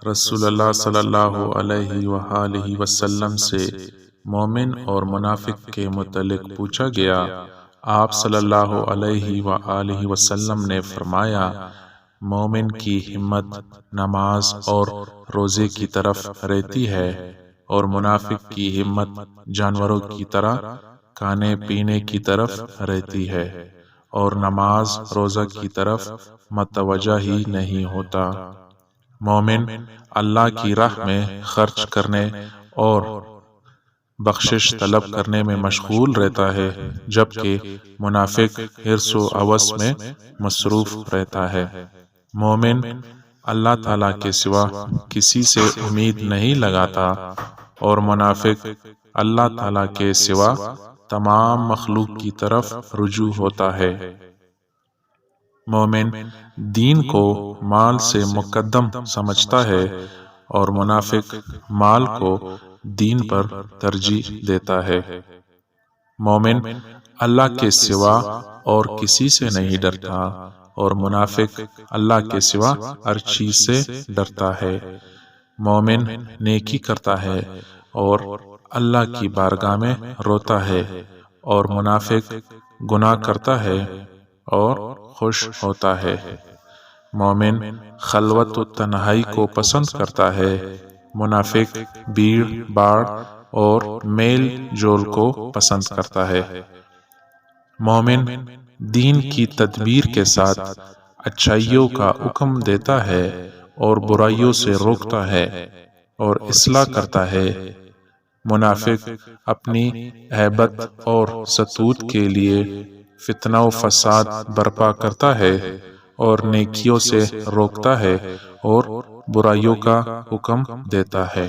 رسول اللہ صلی اللہ علیہ وآلہ وسلم سے مومن اور منافق کے متعلق پوچھا گیا۔ آپ صلی اللہ علیہ وآلہ وسلم نے فرمایا، مومن کی ہمت نماز اور روزے کی طرف رہتی ہے، اور منافق کی ہمت جانوروں کی طرح کھانے پینے کی طرف رہتی ہے، اور نماز روزہ کی طرف متوجہ ہی نہیں ہوتا۔ مومن اللہ کی راہ میں خرچ کرنے اور بخشش طلب کرنے میں مشغول رہتا ہے، جبکہ منافق حرص و ہوس میں مصروف رہتا ہے۔ مومن اللہ تعالیٰ کے سوا کسی سے امید نہیں لگاتا، اور منافق اللہ تعالیٰ کے سوا تمام مخلوق کی طرف رجوع ہوتا ہے۔ مومن دین کو مال سے مقدم سمجھتا ہے، اور منافق مال کو دین پر ترجیح دیتا ہے۔ مومن اللہ کے سوا اور کسی سے نہیں ڈرتا، اور منافق اللہ کے سوا ہر چیز سے ڈرتا ہے۔ مومن نیکی کرتا ہے اور اللہ کی بارگاہ میں روتا ہے، اور منافق گناہ کرتا ہے اور خوش ہوتا ہے۔ مومن خلوت و تنہائی کو پسند کرتا ہے، منافق بھیڑ باڑ اور میل جول کو پسند کرتا ہے۔ مومن دین کی تدبیر کے ساتھ اچھائیوں کا حکم دیتا ہے اور برائیوں سے روکتا ہے اور اصلاح کرتا ہے۔ منافق اپنی ہیبت اور ستوت کے لیے فتنہ و فساد برپا کرتا ہے، اور نیکیوں سے روکتا ہے اور برائیوں کا حکم دیتا ہے۔